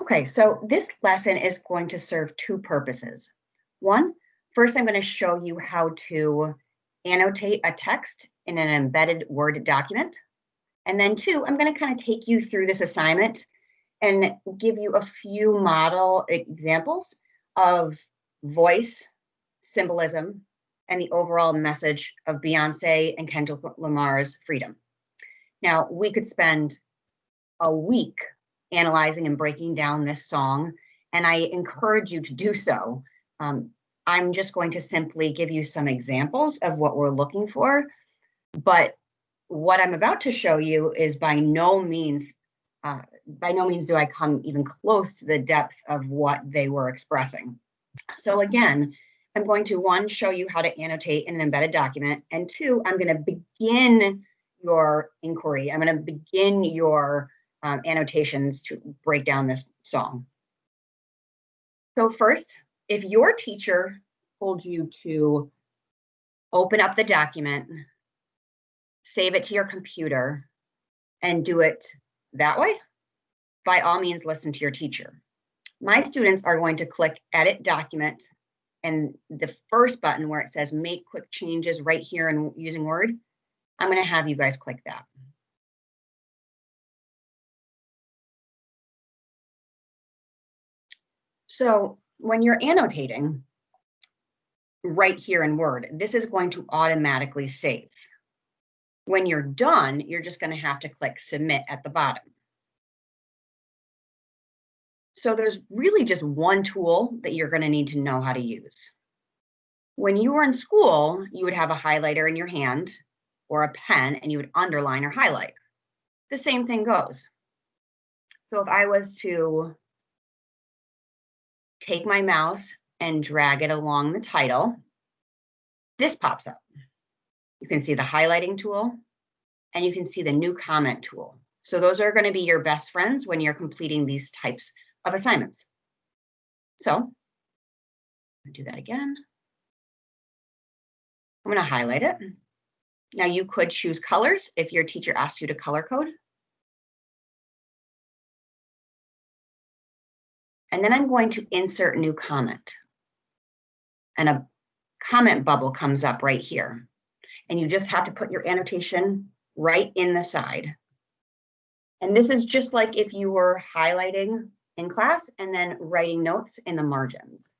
Okay, so this lesson is going to serve two purposes. One, first I'm going to show you how to annotate a text in an embedded Word document. And then two, I'm going to kind of take you through this assignment and give you a few model examples of voice, symbolism, and the overall message of Beyonce and Kendrick Lamar's Freedom. Now, we could spend a week analyzing and breaking down this song, and I encourage you to do so. I'm just going to simply give you some examples of what we're looking for, but what I'm about to show you is by no means do I come even close to the depth of what they were expressing. So again, I'm going to, one, show you how to annotate in an embedded document, and two, I'm going to begin your inquiry. I'm going to begin your annotations to break down this song. So first, if your teacher told you to open up the document, save it to your computer, and do it that way, by all means, listen to your teacher. My students are going to click Edit Document, and the first button where it says Make Quick Changes right here in using Word, I'm going to have you guys click that. So when you're annotating right here in Word, this is going to automatically save. When you're done, you're just going to have to click Submit at the bottom. So there's really just one tool that you're going to need to know how to use. When you were in school, you would have a highlighter in your hand or a pen, and you would underline or highlight. The same thing goes. So if I was to take my mouse and drag it along the title, this pops up. You can see the highlighting tool, and you can see the new comment tool. So those are going to be your best friends when you're completing these types of assignments. So I'll do that again. I'm going to highlight it. Now you could choose colors if your teacher asked you to color code. And then I'm going to insert new comment. And a comment bubble comes up right here. And you just have to put your annotation right in the side. And this is just like if you were highlighting in class and then writing notes in the margins.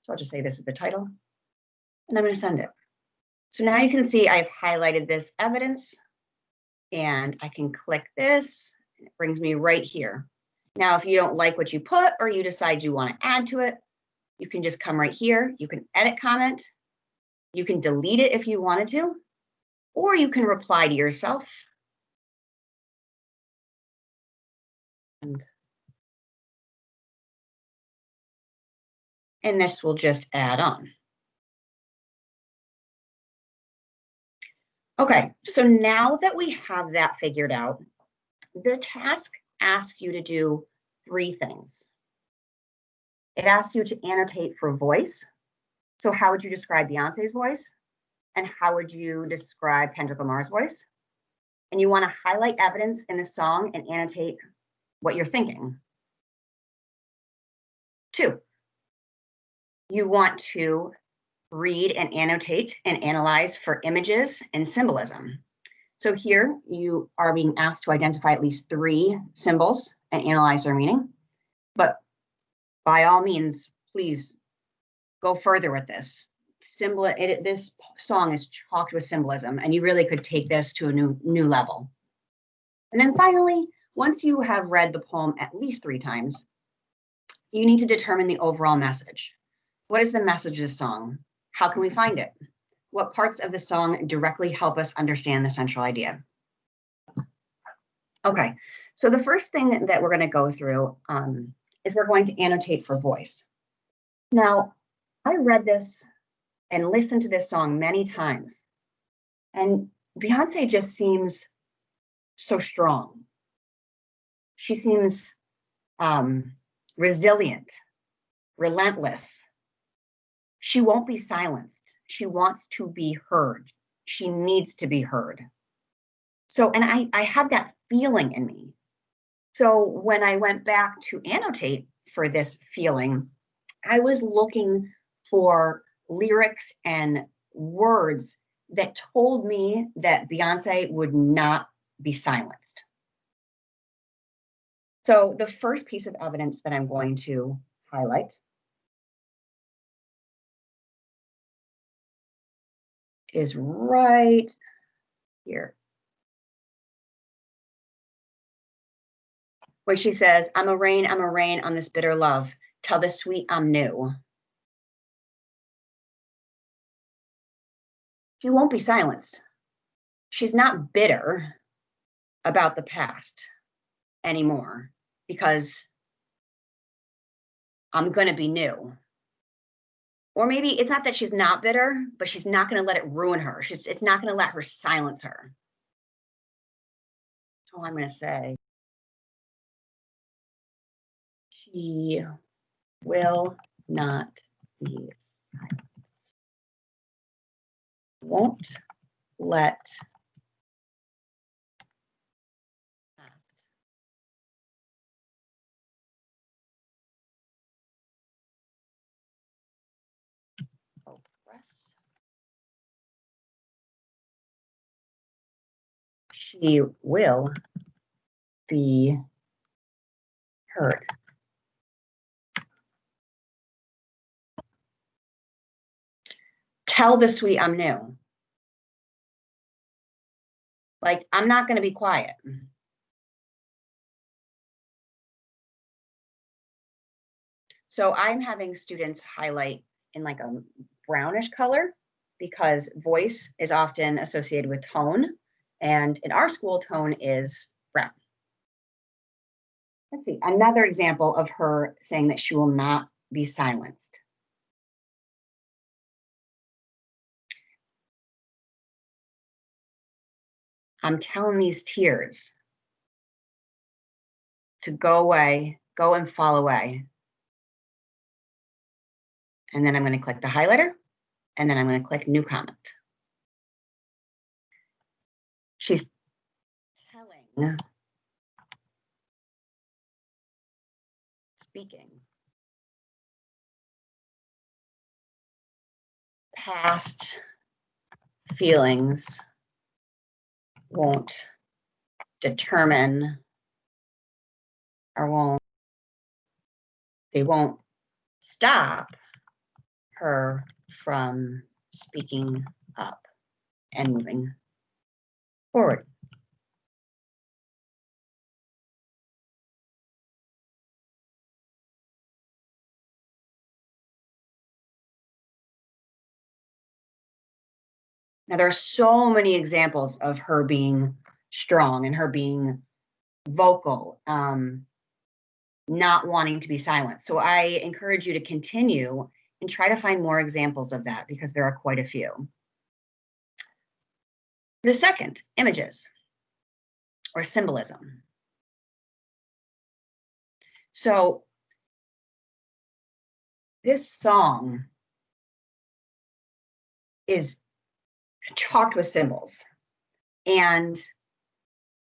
So I'll just say this is the title, and I'm going to send it. So now you can see I've highlighted this evidence, and I can click this, and it brings me right here. Now, if you don't like what you put or you decide you want to add to it, you can just come right here. You can edit comment. You can delete it if you wanted to, or you can reply to yourself. And this will just add on. Okay, so now that we have that figured out, the task asks you to do three things. It asks you to annotate for voice. So how would you describe Beyonce's voice? And how would you describe Kendrick Lamar's voice? And you want to highlight evidence in the song and annotate what you're thinking. 2, you want to read and annotate and analyze for images and symbolism. So here you are being asked to identify at least 3 symbols and analyze their meaning. But by all means, please go further with this. This song is chocked with symbolism, and you really could take this to a new level. And then finally, once you have read the poem at least 3 times, you need to determine the overall message. What is the message of the song? How can we find it? What parts of the song directly help us understand the central idea? Okay, so the first thing that we're going to go through is we're going to annotate for voice. Now, I read this and listened to this song many times, and Beyonce just seems so strong. She seems resilient, relentless. She won't be silenced. She wants to be heard. She needs to be heard. So, and I had that feeling in me. So when I went back to annotate for this feeling, I was looking for lyrics and words that told me that Beyonce would not be silenced. So the first piece of evidence that I'm going to highlight is right here, where she says, I'm a rain on this bitter love. Tell the sweet I'm new. She won't be silenced. She's not bitter about the past anymore because I'm going to be new. Or maybe it's not that she's not bitter, but she's not going to let it ruin her. It's not going to let her silence her. So I'm going to say, she will not be silenced. Won't let past oppress. She will be heard. Tell the sweet I'm new. Like, I'm not going to be quiet. So I'm having students highlight in like a brownish color because voice is often associated with tone. And in our school, tone is brown. Let's see, another example of her saying that she will not be silenced. I'm telling these tears to go away, go and fall away. And then I'm going to click the highlighter, and then I'm going to click new comment. She's telling, speaking, past feelings won't determine or they won't stop her from speaking up and moving forward. Now, there are so many examples of her being strong and her being vocal, not wanting to be silent. So I encourage you to continue and try to find more examples of that because there are quite a few. The second, images or symbolism. So this song is chalked with symbols. And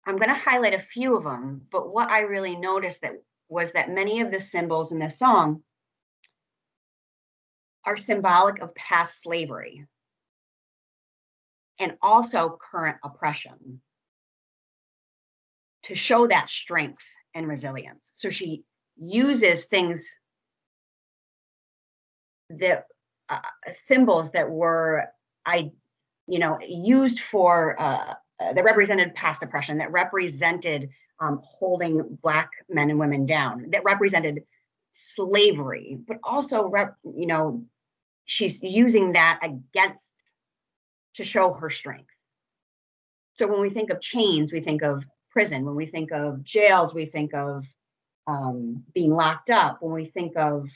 I'm going to highlight a few of them, but what I really noticed was that many of the symbols in this song are symbolic of past slavery and also current oppression to show that strength and resilience. So she uses things that symbols that were used for that represented past oppression, that represented holding Black men and women down, that represented slavery, but also she's using that against to show her strength. So when we think of chains, we think of prison. When we think of jails, we think of being locked up. When we think of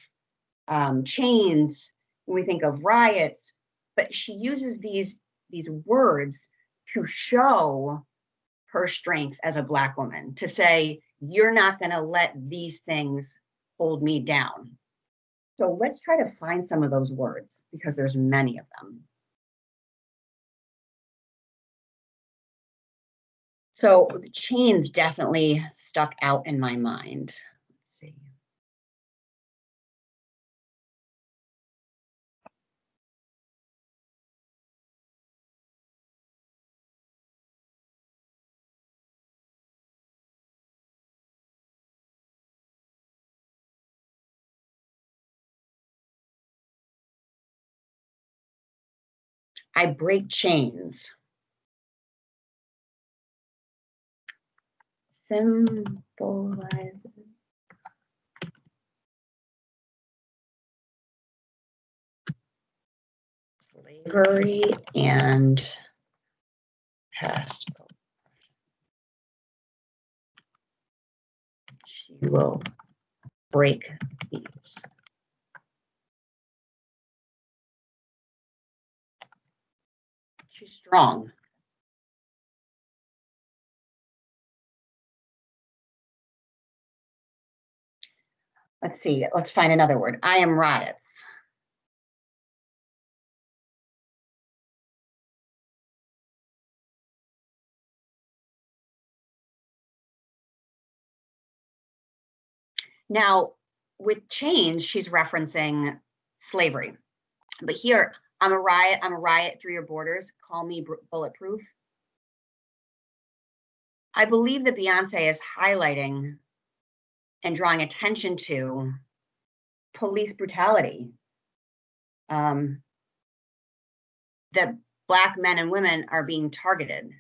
chains, when we think of riots, but she uses these words to show her strength as a Black woman, to say, you're not going to let these things hold me down. So let's try to find some of those words because there's many of them. So the chains definitely stuck out in my mind. Let's see. I break chains. Symbolize slavery and past. She will break these. She's strong. Let's see. Let's find another word. I am riots. Now, with chains, she's referencing slavery. But here, I'm a riot through your borders. Call me bulletproof. I believe that Beyonce is highlighting and drawing attention to police brutality. That Black men and women are being targeted.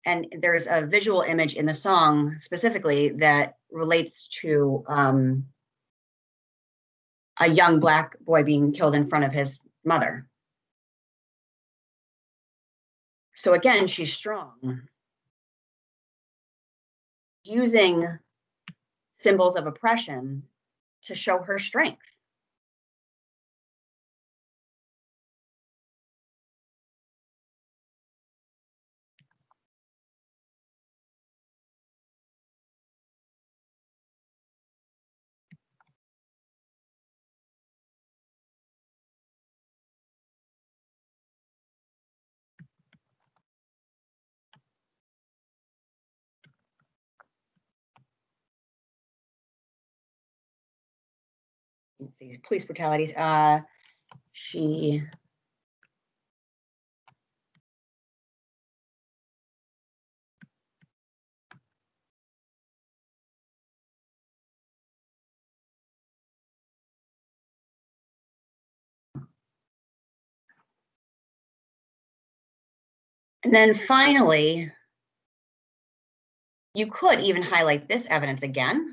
And there's a visual image in the song specifically that relates to a young Black boy being killed in front of his mother. So again, she's strong. Using symbols of oppression to show her strength. Let's see, police brutalities. She and then finally, you could even highlight this evidence again.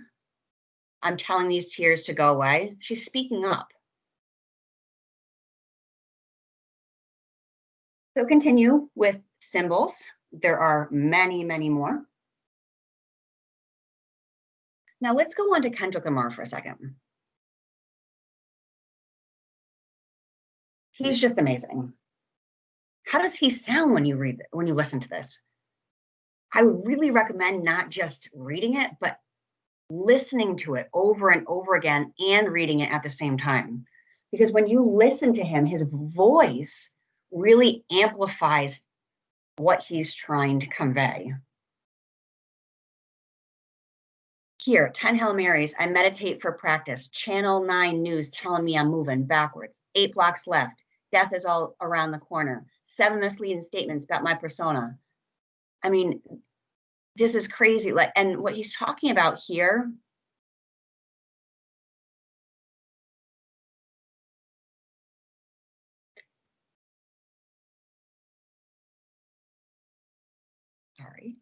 I'm telling these tears to go away. She's speaking up. So continue with symbols. There are many, many more. Now let's go on to Kendrick Lamar for a second. He's just amazing. How does he sound when you listen to this? I would really recommend not just reading it, but listening to it over and over again and reading it at the same time. Because when you listen to him, his voice really amplifies what he's trying to convey. Here, 10 Hail Marys, I meditate for practice. Channel 9 news telling me I'm moving backwards. 8 blocks left. Death is all around the corner. 7 misleading statements about my persona. I mean, this is crazy. And what he's talking about here, sorry.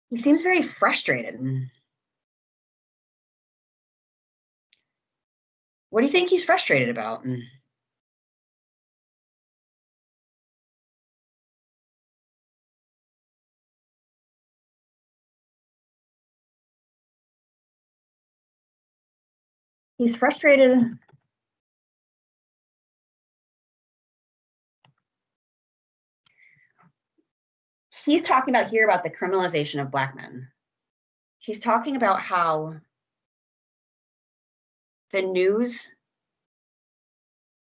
He seems very frustrated. What do you think he's frustrated about? He's frustrated. He's talking about here about the criminalization of Black men. He's talking about how the news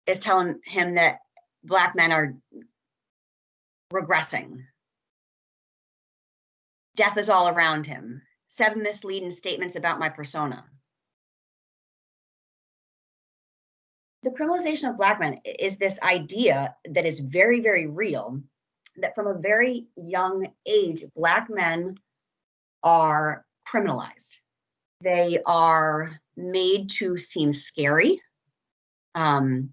is telling him that Black men are regressing. Death is all around him. 7 misleading statements about my persona. The criminalization of Black men is this idea that is very, very real, that from a very young age, Black men are criminalized. They are made to seem scary. The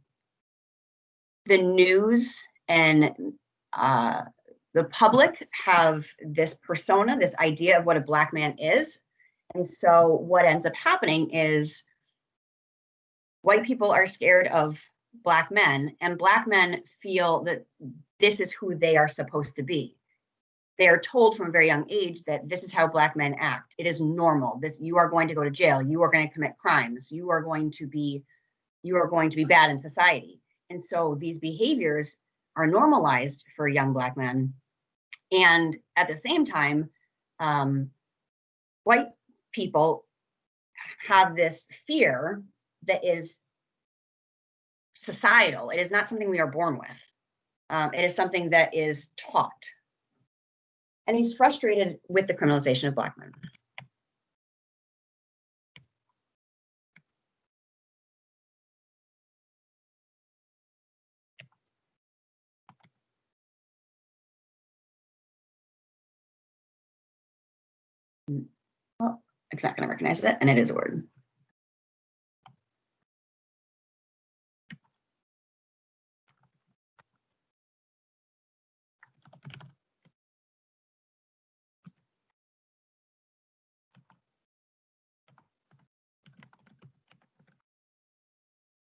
news and the public have this persona, this idea of what a Black man is. And so what ends up happening is white people are scared of Black men, and Black men feel that this is who they are supposed to be. They are told from a very young age that this is how Black men act. It is normal. You are going to go to jail. You are going to commit crimes. You are going to be bad in society. And so these behaviors are normalized for young Black men. And at the same time, white people have this fear that is societal. It is not something we are born with. It is something that is taught. And he's frustrated with the criminalization of Black men. Well, it's not going to recognize it, and it is a word.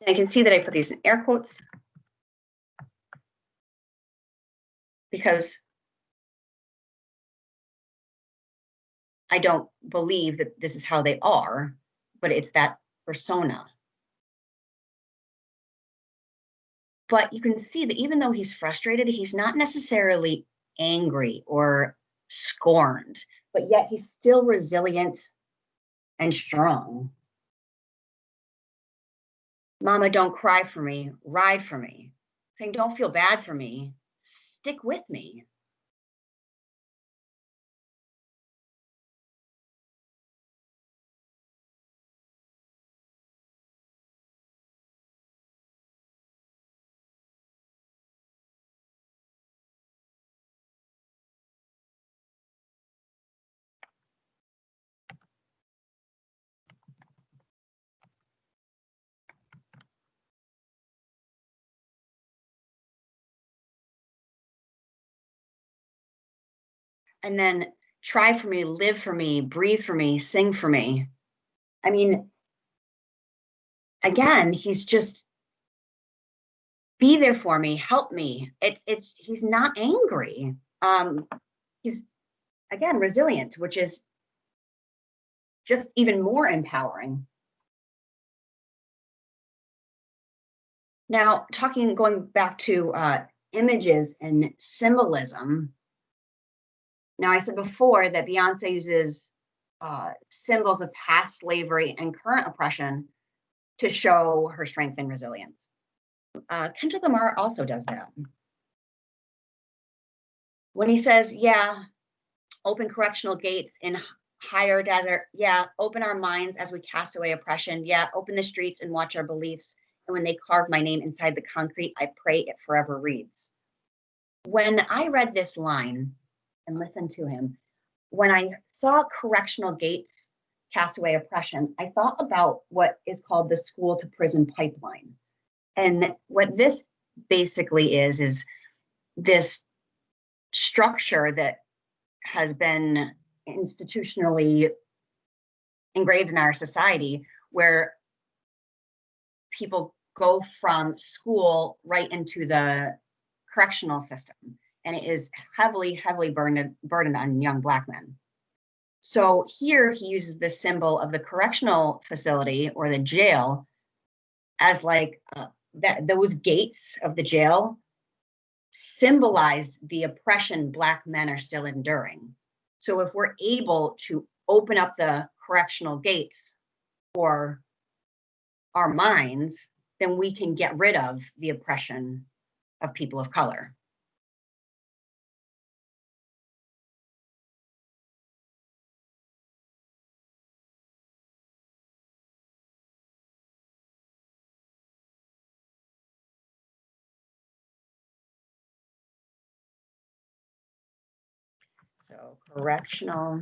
And I can see that I put these in air quotes because I don't believe that this is how they are, but it's that persona. But you can see that even though he's frustrated, he's not necessarily angry or scorned, but yet he's still resilient and strong. Mama, don't cry for me, ride for me. Saying, don't feel bad for me, stick with me. And then try for me, live for me, breathe for me, sing for me. I mean, again, he's just be there for me, help me. He's not angry. He's again resilient, which is just even more empowering. Now, going back to images and symbolism. Now, I said before that Beyonce uses symbols of past slavery and current oppression to show her strength and resilience. Kendrick Lamar also does that. When he says, yeah, open correctional gates in higher desert, yeah, open our minds as we cast away oppression, yeah, open the streets and watch our beliefs, and when they carve my name inside the concrete, I pray it forever reads. When I read this line and listened to him, when I saw correctional gates cast away oppression, I thought about what is called the school to prison pipeline. And what this basically is this structure that has been institutionally engraved in our society where people go from school right into the correctional system. And it is heavily, heavily burdened on young Black men. So here he uses the symbol of the correctional facility or the jail as like those gates of the jail symbolize the oppression Black men are still enduring. So if we're able to open up the correctional gates for our minds, then we can get rid of the oppression of people of color. So correctional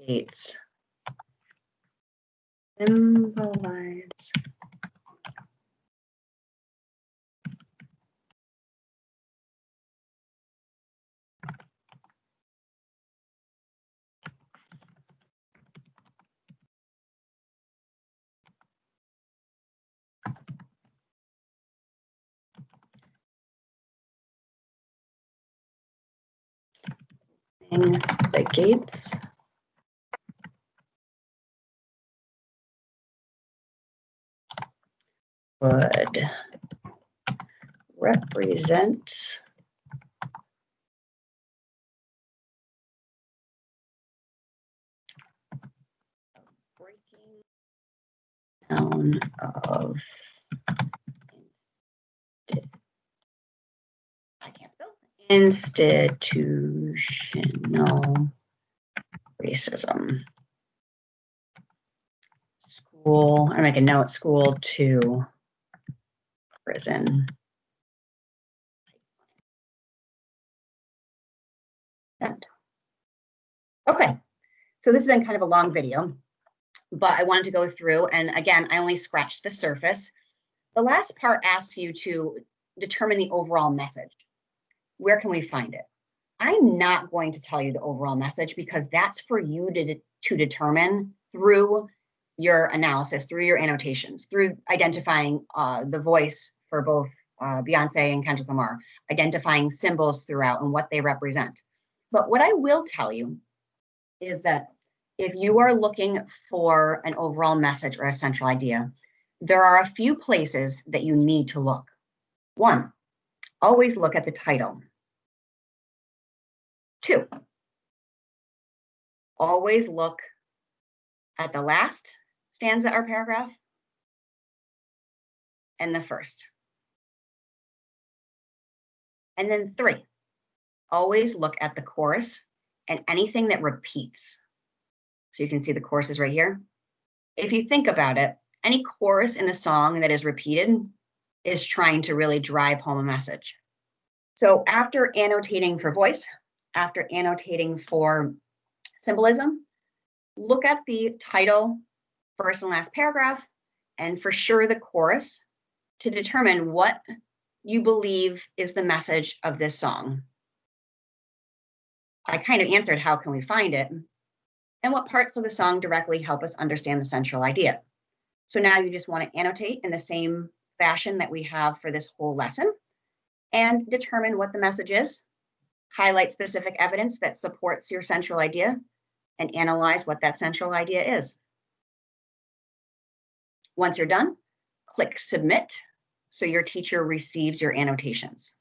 gates symbolize the gates would represent breaking down of institutional racism. School, I make a note, school to prison. Okay, so this has been kind of a long video, but I wanted to go through, and again, I only scratched the surface. The last part asks you to determine the overall message. Where can we find it? I'm not going to tell you the overall message because that's for you to determine through your analysis, through your annotations, through identifying the voice for both Beyonce and Kendrick Lamar, identifying symbols throughout and what they represent. But what I will tell you is that if you are looking for an overall message or a central idea, there are a few places that you need to look. One, always look at the title. Two, always look at the last stanza or paragraph and the first. And then three, always look at the chorus and anything that repeats. So you can see the chorus is right here. If you think about it, any chorus in a song that is repeated is trying to really drive home a message. So after annotating for voice, after annotating for symbolism, look at the title, first and last paragraph, and for sure the chorus to determine what you believe is the message of this song. I kind of answered how can we find it, and what parts of the song directly help us understand the central idea. So now you just want to annotate in the same fashion that we have for this whole lesson and determine what the message is, highlight specific evidence that supports your central idea, and analyze what that central idea is. Once you're done, click submit so your teacher receives your annotations.